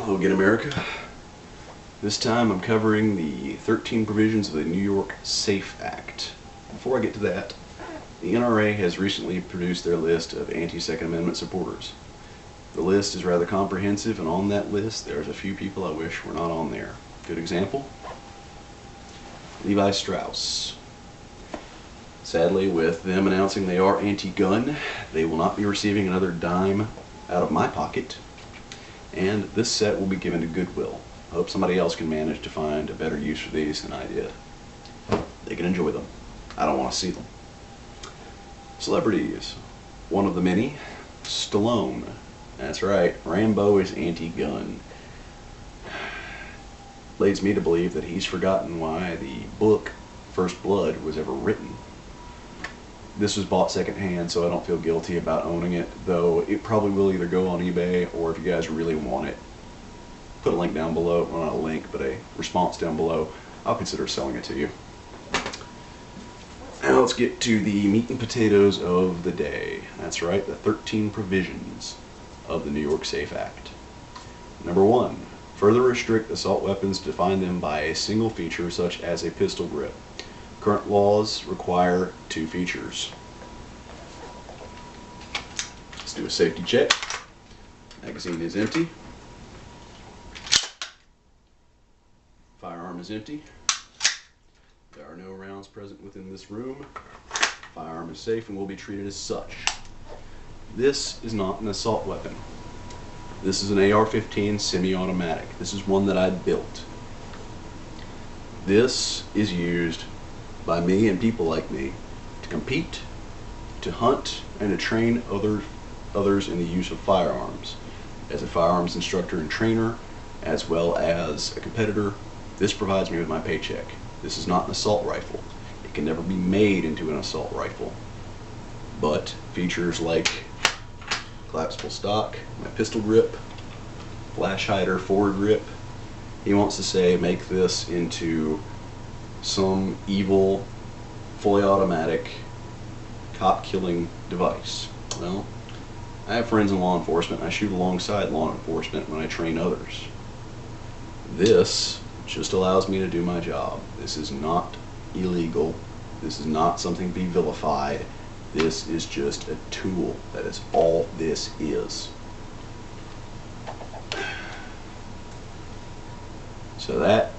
Hello again, America. This time I'm covering the 13 provisions of the New York SAFE Act. Before I get to that, the NRA has recently produced their list of anti-Second Amendment supporters. The list is rather comprehensive, and on that list there's a few people I wish were not on there. Good example? Levi Strauss. Sadly, with them announcing they are anti-gun, they will not be receiving another dime out of my pocket, and this set will be given to Goodwill. I hope somebody else can manage to find a better use for these than I did. They can enjoy them. I don't want to see them. Celebrities. One of the many, Stallone. That's right, Rambo is anti-gun. Leads me to believe that he's forgotten why the book First Blood was ever written. This was bought secondhand, so I don't feel guilty about owning it, though it probably will either go on eBay, or if you guys really want it, put a link down below, well, not a link, but a response down below. I'll consider selling it to you. Now let's get to the meat and potatoes of the day. That's right, the 13 provisions of the New York SAFE Act. Number 1, further restrict assault weapons to define them by a single feature such as a pistol grip. Current laws require 2 features. Let's do a safety check. Magazine is empty. Firearm is empty. There are no rounds present within this room. Firearm is safe and will be treated as such. This is not an assault weapon. This is an AR-15 semi-automatic. This is one that I built. This is used by me and people like me to compete, to hunt, and to train others in the use of firearms. As a firearms instructor and trainer, as well as a competitor, this provides me with my paycheck. This is not an assault rifle. It can never be made into an assault rifle. But features like collapsible stock, my pistol grip, flash hider forward grip, he wants to say make this into some evil, fully automatic, cop-killing device. Well, I have friends in law enforcement, and I shoot alongside law enforcement when I train others. This just allows me to do my job. This is not illegal. This is not something to be vilified. This is just a tool. That is all this is. So that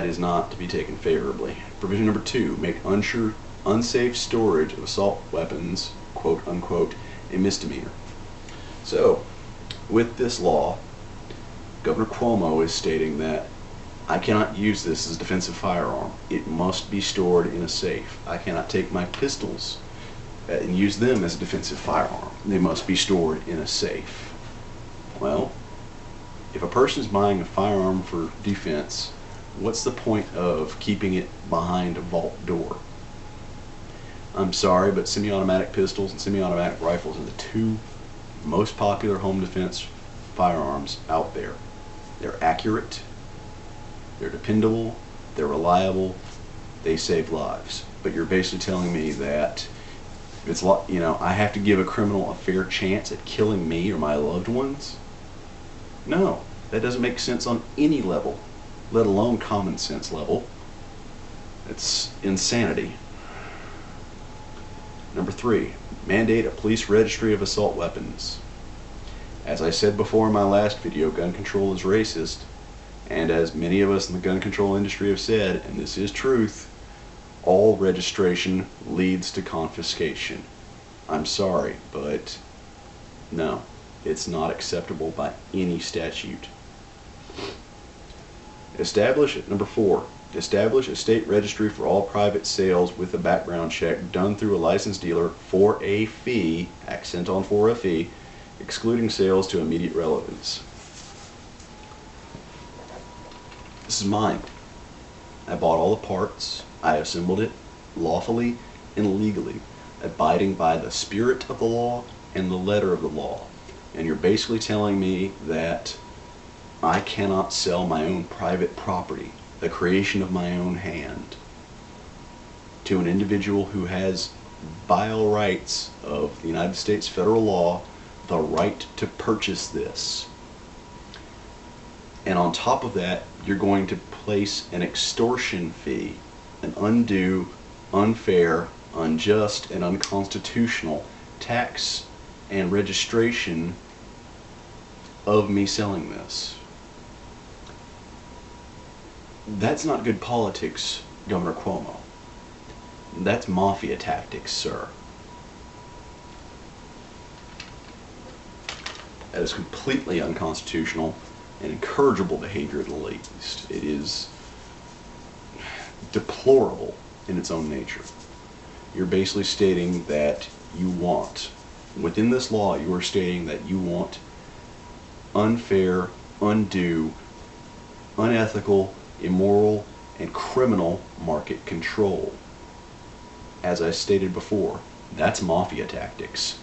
is not to be taken favorably. Provision number 2, make unsafe storage of assault weapons, quote unquote, a misdemeanor. So, with this law, Governor Cuomo is stating that I cannot use this as a defensive firearm. It must be stored in a safe. I cannot take my pistols and use them as a defensive firearm. They must be stored in a safe. Well, if a person is buying a firearm for defense, what's the point of keeping it behind a vault door? I'm sorry, but semi-automatic pistols and semi-automatic rifles are the 2 most popular home defense firearms out there. They're accurate, they're dependable, they're reliable, they save lives. But you're basically telling me that it's, I have to give a criminal a fair chance at killing me or my loved ones? No, that doesn't make sense on any level, let alone common sense level. It's insanity. Number 3, mandate a police registry of assault weapons. As I said before in my last video, gun control is racist, and as many of us in the gun control industry have said, and this is truth, all registration leads to confiscation. I'm sorry, but no, it's not acceptable by any statute. Number 4, establish a state registry for all private sales with a background check done through a licensed dealer for a fee, accent on for a fee, excluding sales to immediate relevance. This is mine. I bought all the parts, I assembled it lawfully and legally, abiding by the spirit of the law and the letter of the law. And you're basically telling me that I cannot sell my own private property, the creation of my own hand, to an individual who has vile rights of the United States federal law, the right to purchase this. And on top of that, you're going to place an extortion fee, an undue, unfair, unjust, and unconstitutional tax and registration of me selling this. That's not good politics, Governor Cuomo. That's mafia tactics, sir. That is completely unconstitutional and incorrigible behavior at the least. It is deplorable in its own nature. You're basically stating that you want, within this law, you are stating that you want unfair, undue, unethical, immoral, and criminal market control. As I stated before, that's mafia tactics.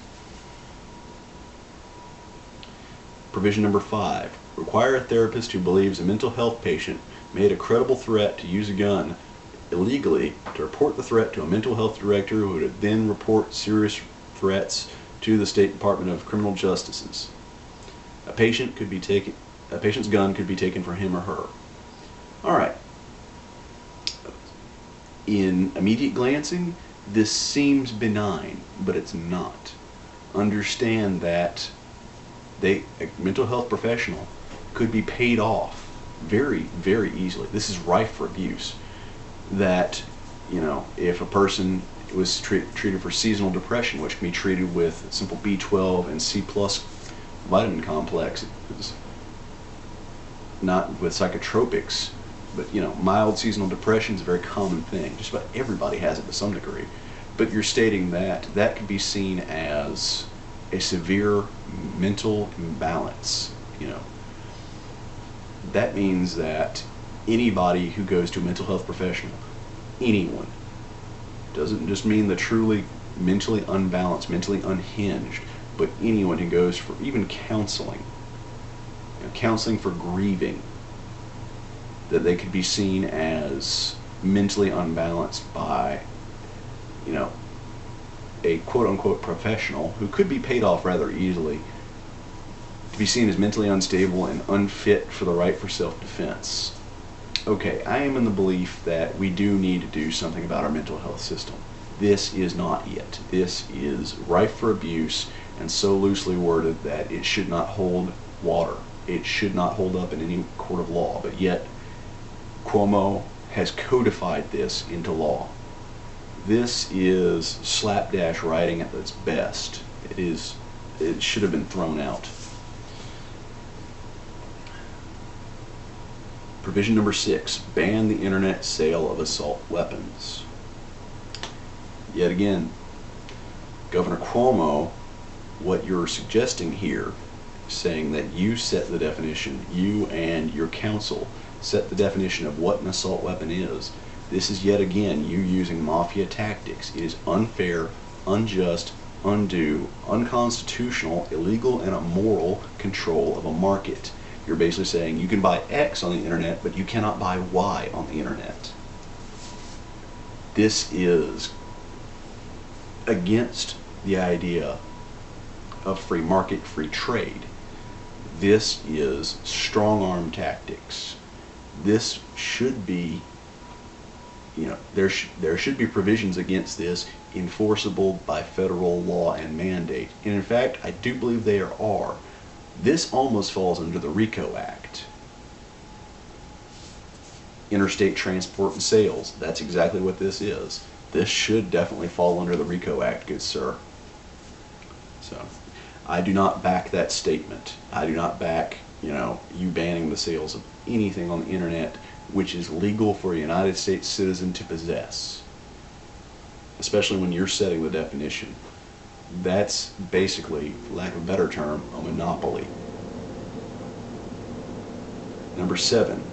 Provision number 5. Require a therapist who believes a mental health patient made a credible threat to use a gun illegally to report the threat to a mental health director who would then report serious threats to the State Department of Criminal Justice. A patient's gun could be taken for him or her. Alright. In immediate glancing, this seems benign, but it's not. Understand that a mental health professional could be paid off very, very easily. This is rife for abuse. That, if a person was treated for seasonal depression, which can be treated with simple B12 and C+ vitamin complex, not with psychotropics, but mild seasonal depression is a very common thing. Just about everybody has it to some degree. But you're stating that that could be seen as a severe mental imbalance. That means that anybody who goes to a mental health professional, anyone, doesn't just mean the truly mentally unbalanced, mentally unhinged, but anyone who goes for even counseling, counseling for grieving, that they could be seen as mentally unbalanced by, a quote-unquote professional who could be paid off rather easily, to be seen as mentally unstable and unfit for the right for self-defense. Okay, I am in the belief that we do need to do something about our mental health system. This is not it. This is rife for abuse and so loosely worded that it should not hold water. It should not hold up in any court of law, but yet Cuomo has codified this into law. This is slapdash writing at its best. It should have been thrown out. Provision number 6, ban the internet sale of assault weapons. Yet again, Governor Cuomo, what you're suggesting here, saying that you set the definition, you and your council set the definition of what an assault weapon is. This is yet again you using mafia tactics. It is unfair, unjust, undue, unconstitutional, illegal, and immoral control of a market. You're basically saying you can buy X on the internet, but you cannot buy Y on the internet. This is against the idea of free market, free trade. This is strong arm tactics. This should be, there should be provisions against this enforceable by federal law and mandate. And in fact, I do believe there are. This almost falls under the RICO Act. Interstate transport and sales. That's exactly what this is. This should definitely fall under the RICO Act, good sir. So, I do not back that statement. I do not back, you banning the sales of anything on the internet which is legal for a United States citizen to possess. Especially when you're setting the definition. That's basically, for lack of a better term, a monopoly. Number 7,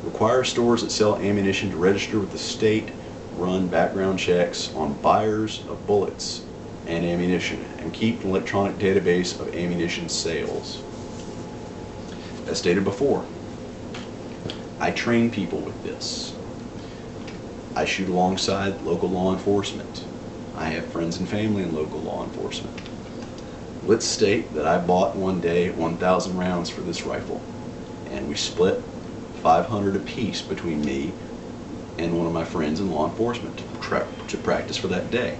require stores that sell ammunition to register with the state, run background checks on buyers of bullets and ammunition, and keep an electronic database of ammunition sales. As stated before, I train people with this. I shoot alongside local law enforcement. I have friends and family in local law enforcement. Let's state that I bought one day 1,000 rounds for this rifle, and we split 500 apiece between me and one of my friends in law enforcement to practice for that day.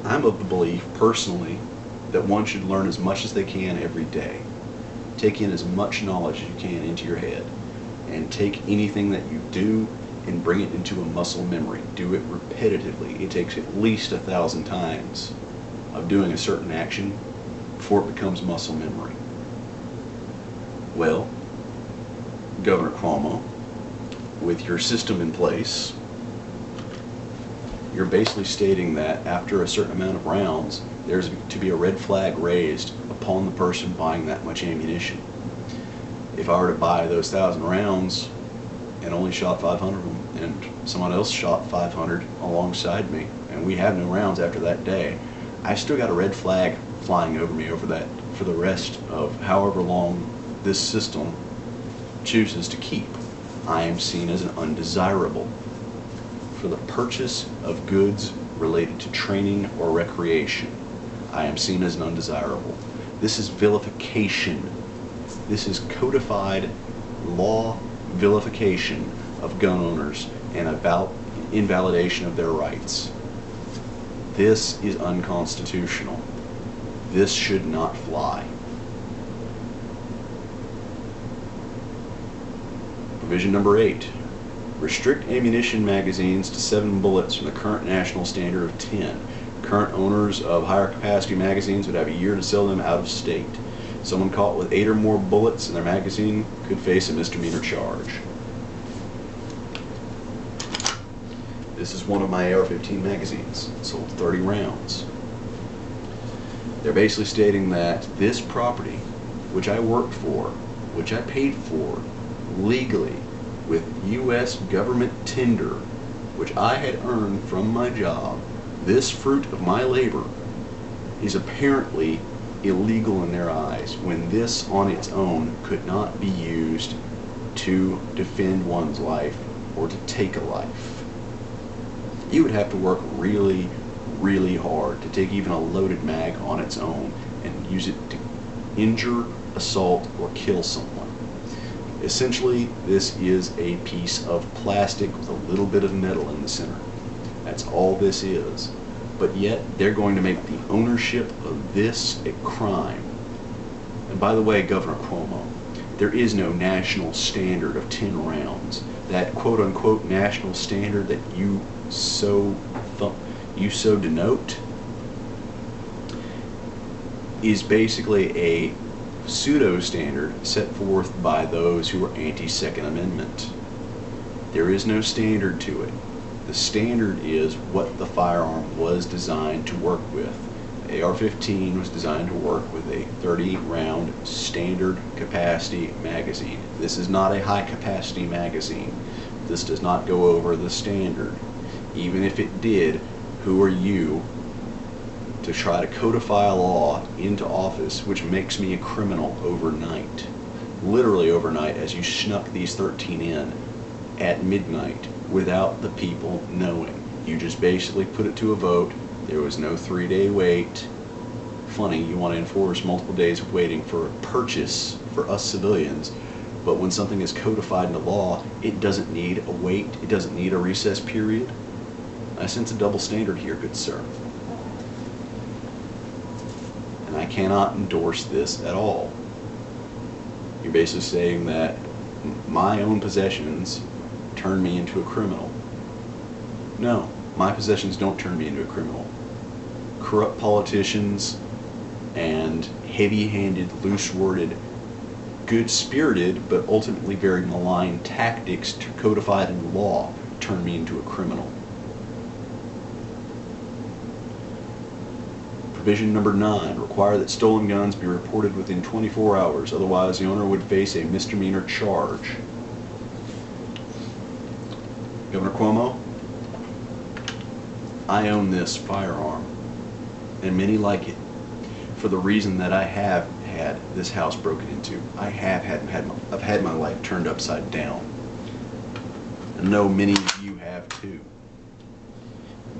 I'm of the belief, personally, that one should learn as much as they can every day. Take in as much knowledge as you can into your head, and take anything that you do and bring it into a muscle memory. Do it repetitively. It takes at least 1,000 times of doing a certain action before it becomes muscle memory. Well, Governor Cuomo, with your system in place, you're basically stating that after a certain amount of rounds, there's to be a red flag raised upon the person buying that much ammunition. If I were to buy those 1,000 rounds and only shot 500 of them, and someone else shot 500 alongside me, and we have no rounds after that day, I've still got a red flag flying over me over that for the rest of however long this system chooses to keep. I am seen as an undesirable for the purchase of goods related to training or recreation. I am seen as an undesirable. This is vilification. This is codified law vilification of gun owners and about invalidation of their rights. This is unconstitutional. This should not fly. Provision number 8. Restrict ammunition magazines to 7 bullets from the current national standard of 10. Current owners of higher capacity magazines would have a year to sell them out of state. Someone caught with 8 or more bullets in their magazine could face a misdemeanor charge. This is one of my AR-15 magazines. It sold 30 rounds. They're basically stating that this property, which I worked for, which I paid for legally with U.S. government tender, which I had earned from my job, this fruit of my labor is apparently illegal in their eyes, when this on its own could not be used to defend one's life or to take a life. You would have to work really, really hard to take even a loaded mag on its own and use it to injure, assault, or kill someone. Essentially, this is a piece of plastic with a little bit of metal in the center. That's all this is. But yet, they're going to make the ownership of this a crime. And by the way, Governor Cuomo, there is no national standard of 10 rounds. That quote-unquote national standard that you so denote is basically a pseudo-standard set forth by those who are anti-Second Amendment. There is no standard to it. The standard is what the firearm was designed to work with. The AR-15 was designed to work with a 30-round standard capacity magazine. This is not a high-capacity magazine. This does not go over the standard. Even if it did, who are you to try to codify a law into office which makes me a criminal overnight? Literally overnight, as you snuck these 13 in at midnight without the people knowing. You just basically put it to a vote. There was no 3-day wait. Funny, you want to enforce multiple days of waiting for a purchase for us civilians, but when something is codified into law, it doesn't need a wait, it doesn't need a recess period. I sense a double standard here, good sir. And I cannot endorse this at all. You're basically saying that my own possessions turn me into a criminal. No, my possessions don't turn me into a criminal. Corrupt politicians and heavy-handed, loose-worded, good-spirited, but ultimately very malign tactics to codified in law turn me into a criminal. Provision number 9, require that stolen guns be reported within 24 hours, otherwise the owner would face a misdemeanor charge. Governor Cuomo, I own this firearm, and many like it, for the reason that I have had this house broken into. I've had my life turned upside down. I know many of you have too.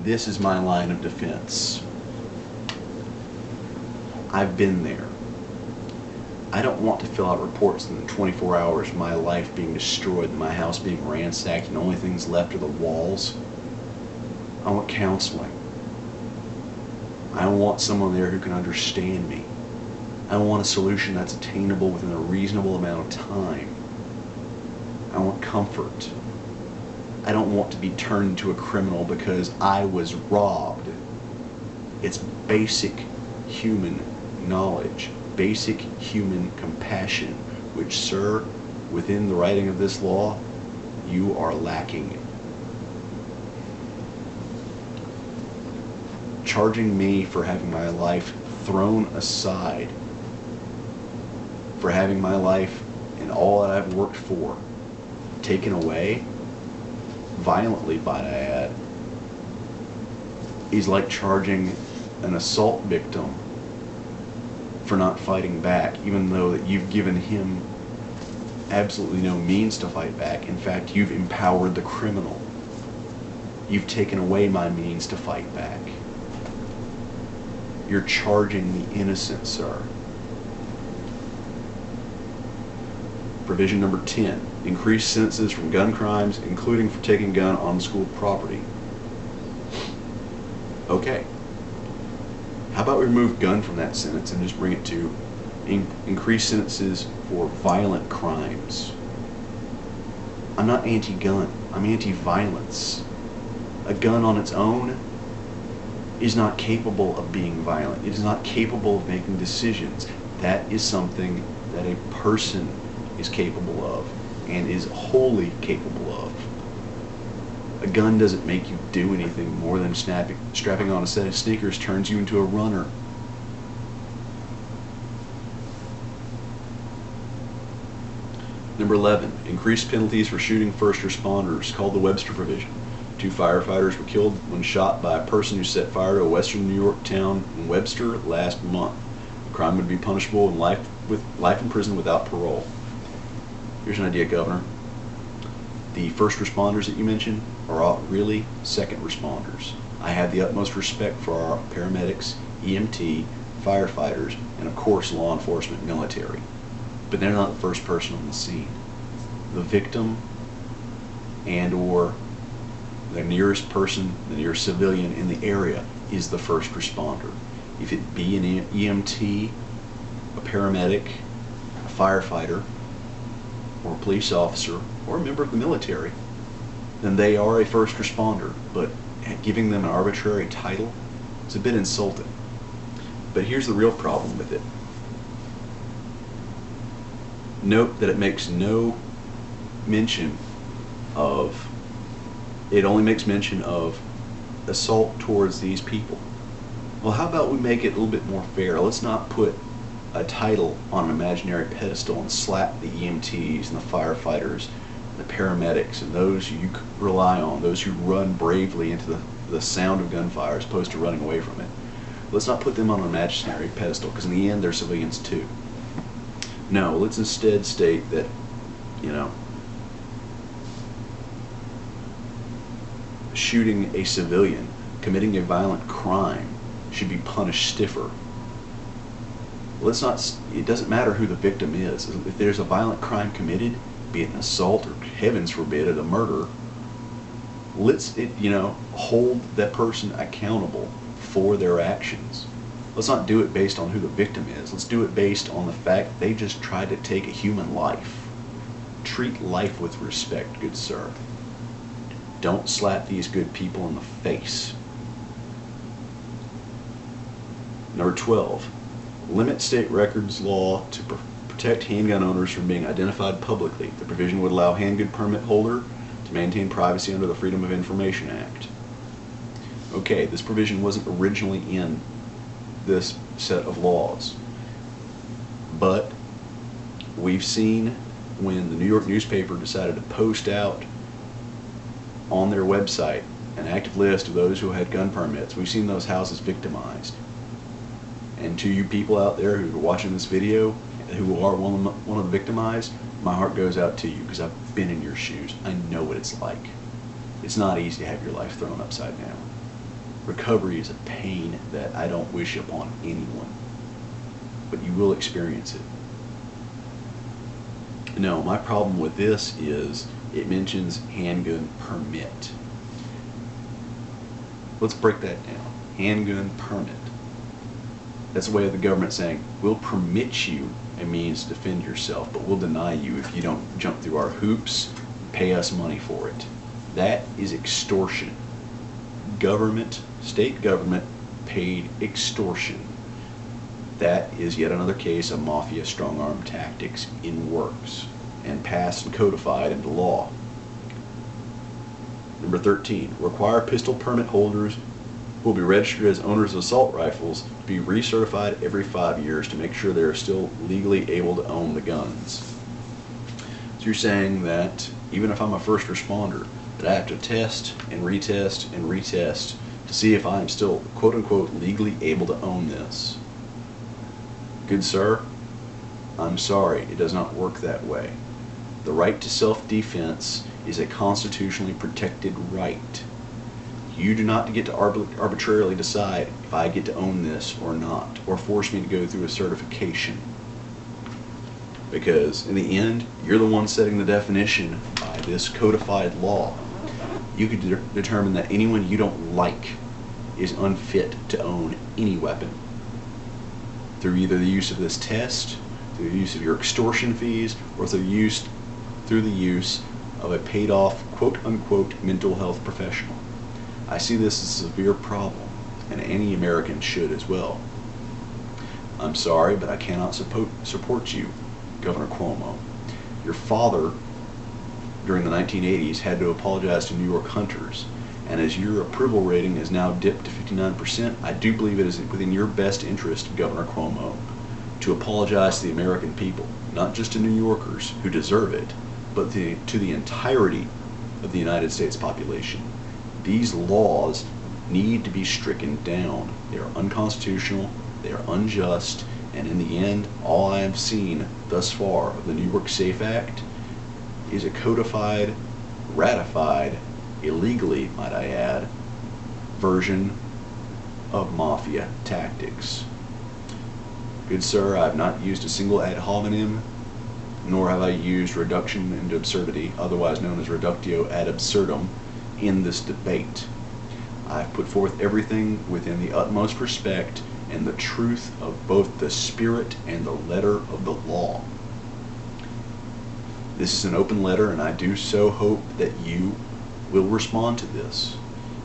This is my line of defense. I've been there. I don't want to fill out reports and in 24 hours my life being destroyed, my house being ransacked, and the only things left are the walls. I want counseling. I want someone there who can understand me. I want a solution that's attainable within a reasonable amount of time. I want comfort. I don't want to be turned into a criminal because I was robbed. It's basic human knowledge, basic human compassion, which, sir, within the writing of this law, you are lacking. Charging me for having my life thrown aside, for having my life and all that I've worked for taken away, violently might I add, is like charging an assault victim for not fighting back, even though that you've given him absolutely no means to fight back. In fact, you've empowered the criminal. You've taken away my means to fight back. You're charging the innocent, sir. Provision number 10, increase sentences from gun crimes, including for taking a gun on school property. Okay. How about we remove gun from that sentence and just bring it to increase sentences for violent crimes? I'm not anti-gun. I'm anti-violence. A gun on its own is not capable of being violent. It is not capable of making decisions. That is something that a person is capable of and is wholly capable of. A gun doesn't make you do anything more than strapping on a set of sneakers turns you into a runner. Number 11, increased penalties for shooting first responders, called the Webster provision. 2 firefighters were killed when shot by a person who set fire to a western New York town in Webster last month. The crime would be punishable in life in prison without parole. Here's an idea, Governor. The first responders that you mentioned are all really second responders. I have the utmost respect for our paramedics, EMT, firefighters, and of course law enforcement, military. But they're not the first person on the scene. The victim and or the nearest person, the nearest civilian in the area is the first responder. If it be an EMT, a paramedic, a firefighter, or a police officer, or a member of the military, then they are a first responder. But giving them an arbitrary title is a bit insulting. But here's the real problem with it. Note that it makes no mention of, it only makes mention of assault towards these people. Well, how about we make it a little bit more fair? Let's not put a title on an imaginary pedestal and slap the EMTs and the firefighters, the paramedics, and those you rely on, those who run bravely into the sound of gunfire as opposed to running away from it. Let's not put them on an imaginary pedestal, because in the end they're civilians too. No, let's instead state that, shooting a civilian, committing a violent crime, should be punished stiffer. Let's not, it doesn't matter who the victim is. If there's a violent crime committed, be it an assault or, heavens forbid, a murder, let's hold that person accountable for their actions. Let's not do it based on who the victim is. Let's do it based on the fact that they just tried to take a human life. Treat life with respect, good sir. Don't slap these good people in the face. Number 12, limit state records law to protect handgun owners from being identified publicly. The provision would allow handgun permit holder to maintain privacy under the Freedom of Information Act. Okay, this provision wasn't originally in this set of laws, but we've seen when the New York newspaper decided to post out on their website an active list of those who had gun permits, we've seen those houses victimized. And to you people out there who are watching this video, who are one of the victimized, my heart goes out to you, because I've been in your shoes. I know what it's like. It's not easy to have your life thrown upside down. Recovery is a pain that I don't wish upon anyone, but you will experience it. No, my problem with this is it mentions handgun permit. Let's break that down. Handgun permit. That's a way of the government saying, we'll permit you a means to defend yourself, but we'll deny you if you don't jump through our hoops, pay us money for it. That is extortion. Government, state government, paid extortion. That is yet another case of mafia strong-arm tactics in works and passed and codified into law. Number 13, require pistol permit holders who will be registered as owners of assault rifles to be recertified every 5 years to make sure they are still legally able to own the guns. So you're saying that even if I'm a first responder, that I have to test and retest and retest to see if I'm still quote-unquote legally able to own this. Good sir, I'm sorry, it does not work that way. The right to self-defense is a constitutionally protected right. You do not get to arbitrarily decide if I get to own this or not, or force me to go through a certification. Because in the end, you're the one setting the definition by this codified law. You could determine that anyone you don't like is unfit to own any weapon through either the use of this test, through the use of your extortion fees, or through the use of a paid-off quote-unquote mental health professional. I see this as a severe problem, and any American should as well. I'm sorry, but I cannot support you, Governor Cuomo. Your father, during the 1980s, had to apologize to New York hunters, and as your approval rating has now dipped to 59%, I do believe it is within your best interest, Governor Cuomo, to apologize to the American people, not just to New Yorkers who deserve it, but to the entirety of the United States population. These laws need to be stricken down. They are unconstitutional, they are unjust, and in the end, all I have seen thus far of the New York SAFE Act is a codified, ratified, illegally, might I add, version of mafia tactics. Good sir, I have not used a single ad hominem, nor have I used reduction into absurdity, otherwise known as reductio ad absurdum, in this debate. I've put forth everything within the utmost respect and the truth of both the spirit and the letter of the law. This is an open letter, and I do so hope that you will respond to this.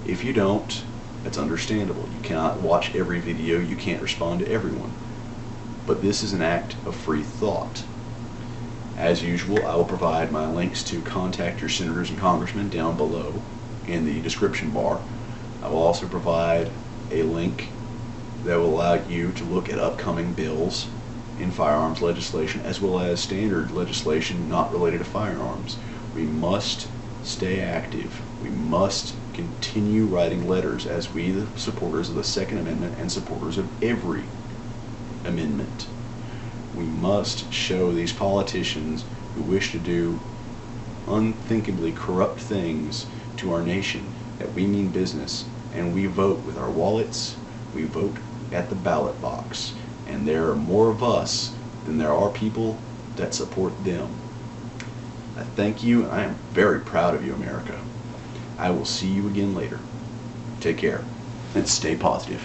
If you don't, that's understandable. You cannot watch every video, you can't respond to everyone. But this is an act of free thought. As usual, I will provide my links to contact your senators and congressmen down below in the description bar. I will also provide a link that will allow you to look at upcoming bills in firearms legislation as well as standard legislation not related to firearms. We must stay active. We must continue writing letters as we, the supporters of the Second Amendment and supporters of every amendment. We must show these politicians who wish to do unthinkably corrupt things to our nation that we mean business, and we vote with our wallets, we vote at the ballot box, and there are more of us than there are people that support them. I thank you, and I am very proud of you, America. I will see you again later. Take care, and stay positive.